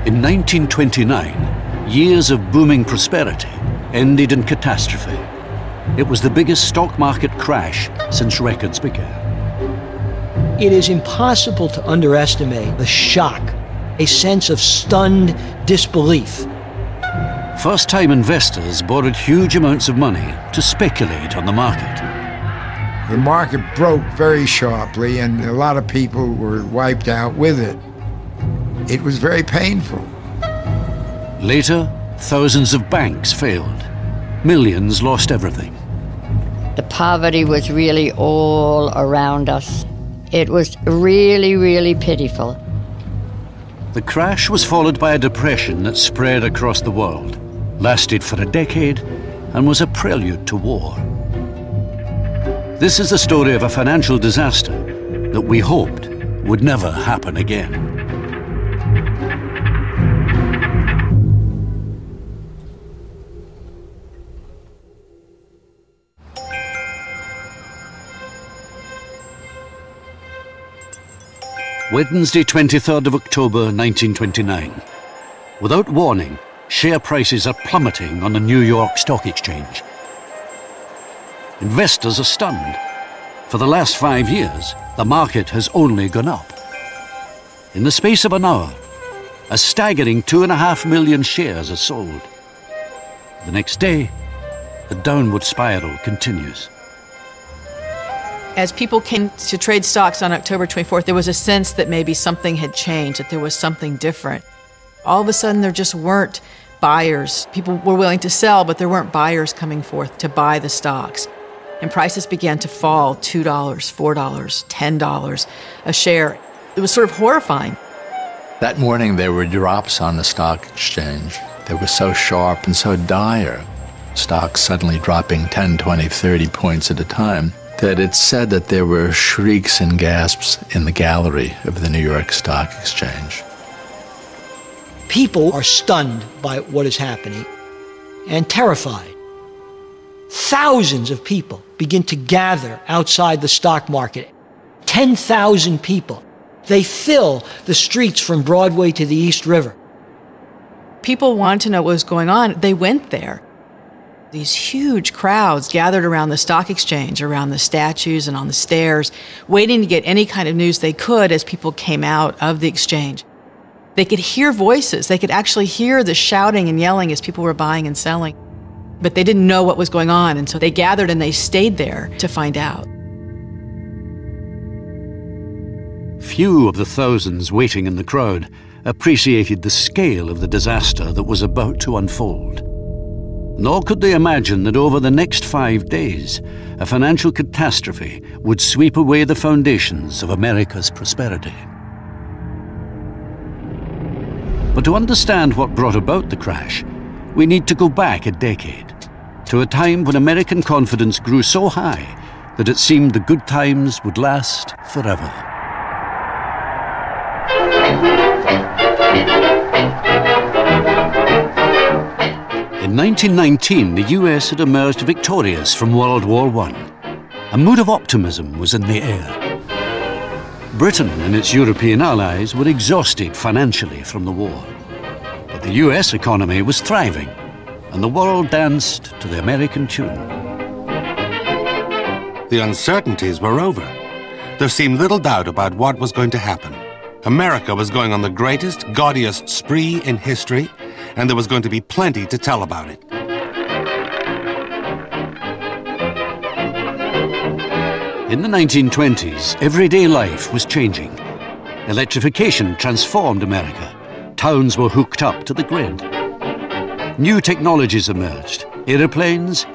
In 1929, years of booming prosperity ended in catastrophe. It was the biggest stock market crash since records began. It is impossible to underestimate the shock, a sense of stunned disbelief. First-time investors borrowed huge amounts of money to speculate on the market. The market broke very sharply, and a lot of people were wiped out with it. It was very painful. Later, thousands of banks failed. Millions lost everything. The poverty was really all around us. It was really, really pitiful. The crash was followed by a depression that spread across the world, lasted for a decade, and was a prelude to war. This is the story of a financial disaster that we hoped would never happen again. Wednesday, 23rd of October, 1929. Without warning, share prices are plummeting on the New York Stock Exchange. Investors are stunned. For the last 5 years, the market has only gone up. In the space of an hour, a staggering 2.5 million shares are sold. The next day, the downward spiral continues. As people came to trade stocks on October 24th, there was a sense that maybe something had changed, that there was something different. All of a sudden, there just weren't buyers. People were willing to sell, but there weren't buyers coming forth to buy the stocks. And prices began to fall, $2, $4, $10 a share. It was sort of horrifying. That morning, there were drops on the stock exchange. They were so sharp and so dire, stocks suddenly dropping 10, 20, 30 points at a time, that it's said that there were shrieks and gasps in the gallery of the New York Stock Exchange. People are stunned by what is happening and terrified. Thousands of people begin to gather outside the stock market. 10,000 people. They fill the streets from Broadway to the East River. People wanted to know what was going on. They went there. These huge crowds gathered around the stock exchange, around the statues and on the stairs, waiting to get any kind of news they could as people came out of the exchange. They could hear voices. They could actually hear the shouting and yelling as people were buying and selling. But they didn't know what was going on, and so they gathered and they stayed there to find out. Few of the thousands waiting in the crowd appreciated the scale of the disaster that was about to unfold. Nor could they imagine that over the next 5 days, a financial catastrophe would sweep away the foundations of America's prosperity. But to understand what brought about the crash, we need to go back a decade, to a time when American confidence grew so high that it seemed the good times would last forever. In 1919, the US had emerged victorious from World War I. A mood of optimism was in the air. Britain and its European allies were exhausted financially from the war. But the US economy was thriving, and the world danced to the American tune. The uncertainties were over. There seemed little doubt about what was going to happen. America was going on the greatest, gaudiest spree in history, and there was going to be plenty to tell about it. In the 1920s, everyday life was changing. Electrification transformed America. Towns were hooked up to the grid. New technologies emerged. Airplanes,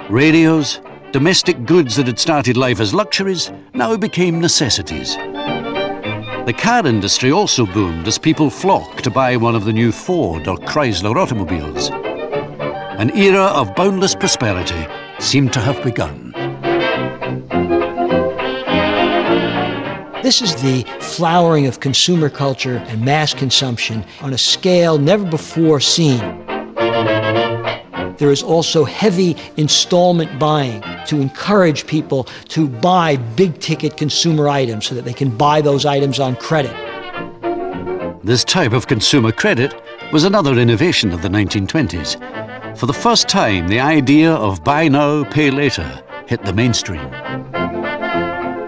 radios, domestic goods that had started life as luxuries now became necessities. The car industry also boomed as people flocked to buy one of the new Ford or Chrysler automobiles. An era of boundless prosperity seemed to have begun. This is the flowering of consumer culture and mass consumption on a scale never before seen. There is also heavy installment buying to encourage people to buy big-ticket consumer items so that they can buy those items on credit. This type of consumer credit was another innovation of the 1920s. For the first time, the idea of buy now, pay later hit the mainstream.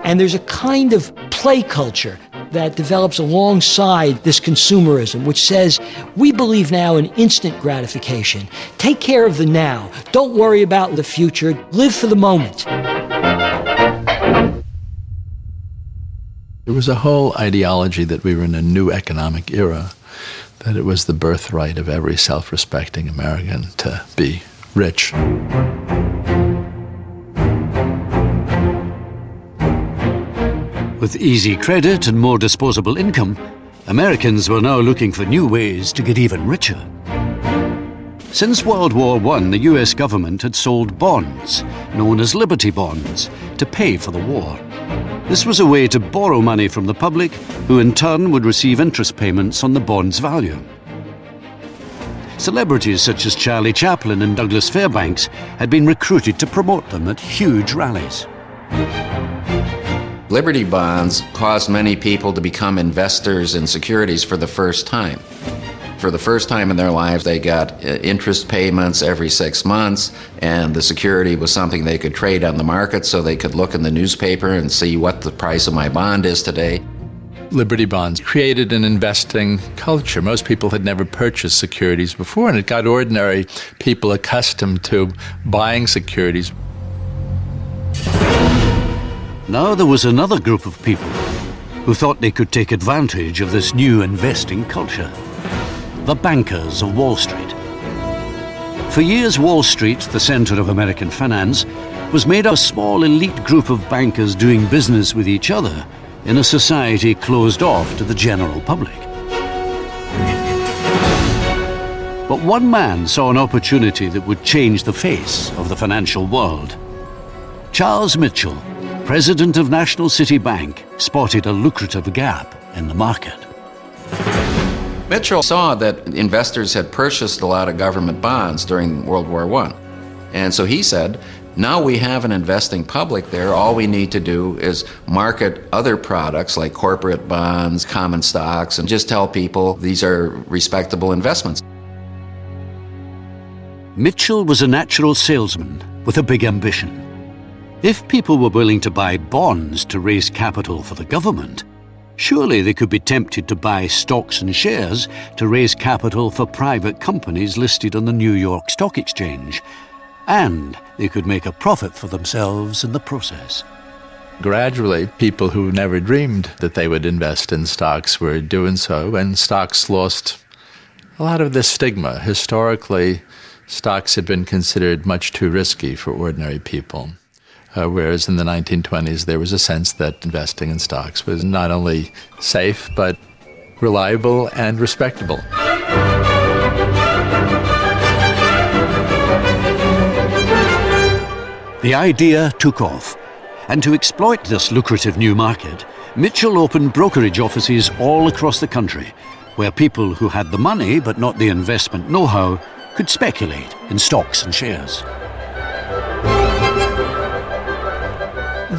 And there's a kind of play culture that develops alongside this consumerism, which says, we believe now in instant gratification. Take care of the now. Don't worry about the future. Live for the moment. There was a whole ideology that we were in a new economic era, that it was the birthright of every self-respecting American to be rich. With easy credit and more disposable income, Americans were now looking for new ways to get even richer. Since World War I, the US government had sold bonds, known as Liberty bonds, to pay for the war. This was a way to borrow money from the public, who in turn would receive interest payments on the bond's value. Celebrities such as Charlie Chaplin and Douglas Fairbanks had been recruited to promote them at huge rallies. Liberty bonds caused many people to become investors in securities for the first time. For the first time in their lives, they got interest payments every 6 months, and the security was something they could trade on the market, so they could look in the newspaper and see what the price of my bond is today. Liberty bonds created an investing culture. Most people had never purchased securities before, and it got ordinary people accustomed to buying securities. Now there was another group of people who thought they could take advantage of this new investing culture. The bankers of Wall Street. For years, Wall Street, the center of American finance, was made up of a small elite group of bankers doing business with each other in a society closed off to the general public. But one man saw an opportunity that would change the face of the financial world. Charles Mitchell, president of National City Bank, spotted a lucrative gap in the market. Mitchell saw that investors had purchased a lot of government bonds during World War I. And so he said, now we have an investing public there, all we need to do is market other products like corporate bonds, common stocks, and just tell people these are respectable investments. Mitchell was a natural salesman with a big ambition. If people were willing to buy bonds to raise capital for the government, surely they could be tempted to buy stocks and shares to raise capital for private companies listed on the New York Stock Exchange. And they could make a profit for themselves in the process. Gradually, people who never dreamed that they would invest in stocks were doing so, and stocks lost a lot of the stigma. Historically, stocks had been considered much too risky for ordinary people. Whereas in the 1920s, there was a sense that investing in stocks was not only safe, but reliable and respectable. The idea took off, and to exploit this lucrative new market, Mitchell opened brokerage offices all across the country, where people who had the money but not the investment know-how could speculate in stocks and shares.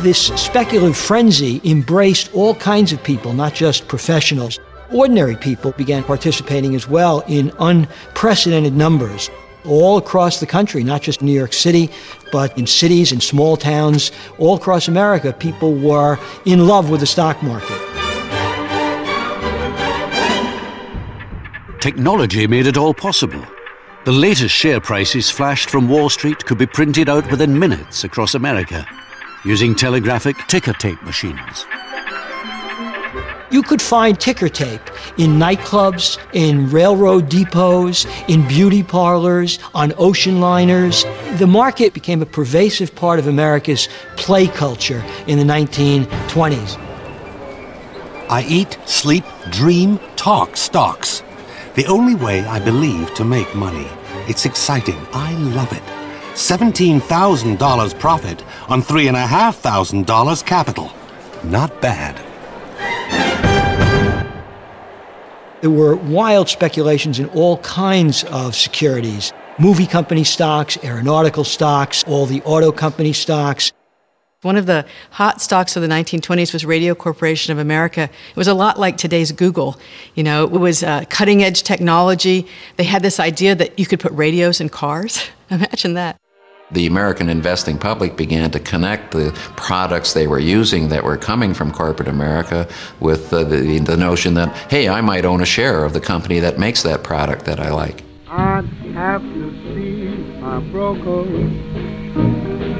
This speculative frenzy embraced all kinds of people, not just professionals. Ordinary people began participating as well in unprecedented numbers all across the country, not just New York City, but in cities and small towns all across America. People were in love with the stock market. Technology made it all possible. The latest share prices flashed from Wall Street could be printed out within minutes across America, using telegraphic ticker tape machines. You could find ticker tape in nightclubs, in railroad depots, in beauty parlors, on ocean liners. The market became a pervasive part of America's play culture in the 1920s. I eat, sleep, dream, talk stocks. The only way I believe to make money. It's exciting. I love it. $17,000 profit on $3,500 capital. Not bad. There were wild speculations in all kinds of securities. Movie company stocks, aeronautical stocks, all the auto company stocks. One of the hot stocks of the 1920s was Radio Corporation of America. It was a lot like today's Google. You know, it was cutting-edge technology. They had this idea that you could put radios in cars. Imagine that. The American investing public began to connect the products they were using that were coming from corporate America with the notion that, hey, I might own a share of the company that makes that product that I like. I'd have to see my broker,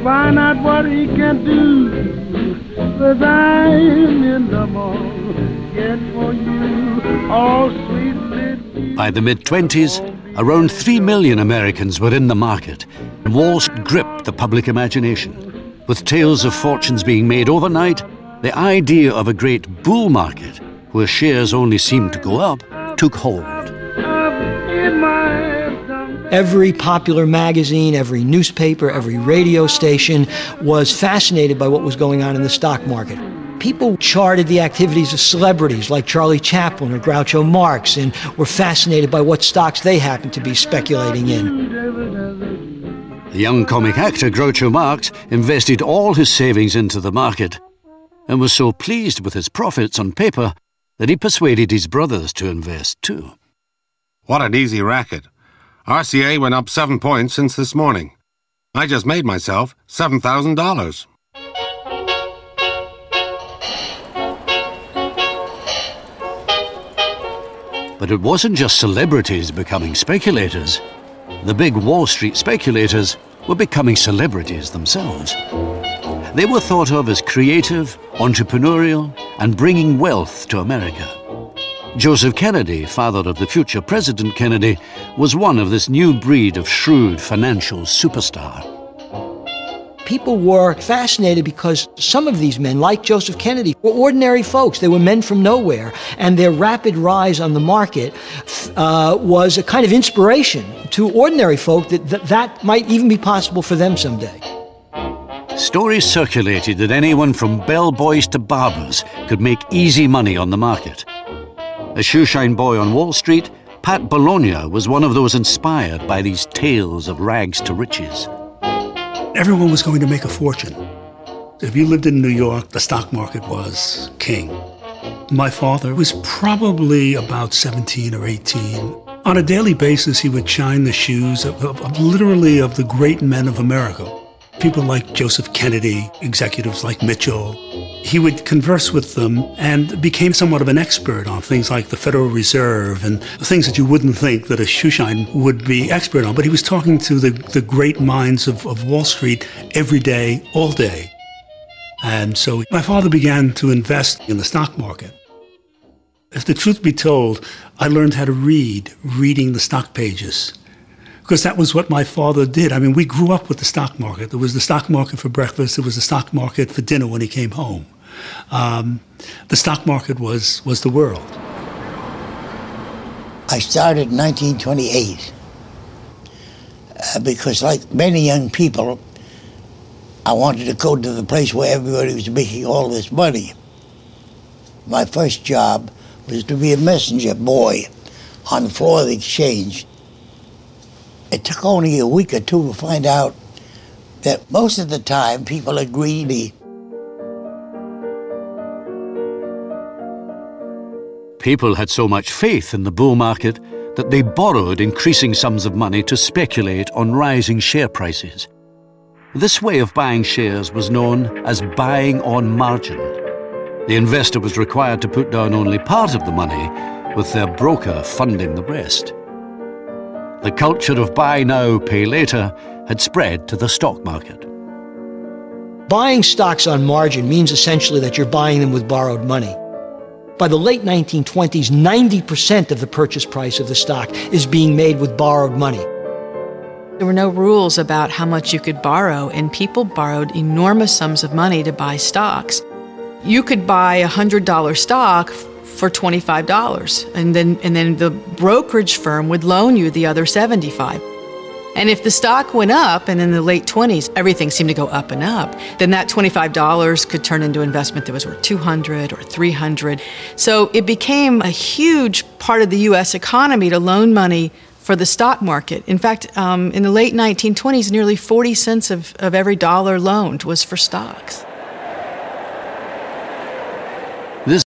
find out what he can do, 'cause I'm in the market for you, all sweet. By the mid-20s, around 3 million Americans were in the market, and Wall Street gripped the public imagination. With tales of fortunes being made overnight, the idea of a great bull market, where shares only seemed to go up, took hold. Every popular magazine, every newspaper, every radio station was fascinated by what was going on in the stock market. People charted the activities of celebrities like Charlie Chaplin or Groucho Marx and were fascinated by what stocks they happened to be speculating in. The young comic actor Groucho Marx invested all his savings into the market and was so pleased with his profits on paper that he persuaded his brothers to invest too. What an easy racket. RCA went up 7 points since this morning. I just made myself $7,000. But it wasn't just celebrities becoming speculators. The big Wall Street speculators were becoming celebrities themselves. They were thought of as creative, entrepreneurial, and bringing wealth to America. Joseph Kennedy, father of the future President Kennedy, was one of this new breed of shrewd financial superstar. People were fascinated because some of these men, like Joseph Kennedy, were ordinary folks. They were men from nowhere, and their rapid rise on the market was a kind of inspiration to ordinary folk that might even be possible for them someday. Stories circulated that anyone from bellboys to barbers could make easy money on the market. A shoeshine boy on Wall Street, Pat Bologna was one of those inspired by these tales of rags to riches. Everyone was going to make a fortune. If you lived in New York, the stock market was king. My father was probably about 17 or 18. On a daily basis, he would shine the shoes of literally of the great men of America. People like Joseph Kennedy, executives like Mitchell. He would converse with them and became somewhat of an expert on things like the Federal Reserve and things that you wouldn't think that a shoeshine would be expert on. But he was talking to the great minds of Wall Street every day, all day. And so my father began to invest in the stock market. If the truth be told, I learned how to reading the stock pages. Because that was what my father did. I mean, we grew up with the stock market. There was the stock market for breakfast. There was the stock market for dinner when he came home. The stock market was the world. I started in 1928 because, like many young people, I wanted to go to the place where everybody was making all this money. My first job was to be a messenger boy on the floor of the exchange. It took only a week or two to find out that most of the time people are greedy. People had so much faith in the bull market that they borrowed increasing sums of money to speculate on rising share prices. This way of buying shares was known as buying on margin. The investor was required to put down only part of the money, with their broker funding the rest. The culture of buy now, pay later had spread to the stock market. Buying stocks on margin means essentially that you're buying them with borrowed money. By the late 1920s, 90% of the purchase price of the stock is being made with borrowed money. There were no rules about how much you could borrow, and people borrowed enormous sums of money to buy stocks. You could buy a $100 stock for $25, and then the brokerage firm would loan you the other $75. And if the stock went up, and in the late 20s, everything seemed to go up and up, then that $25 could turn into investment that was worth $200 or $300. So it became a huge part of the U.S. economy to loan money for the stock market. In fact, in the late 1920s, nearly 40 cents of every dollar loaned was for stocks.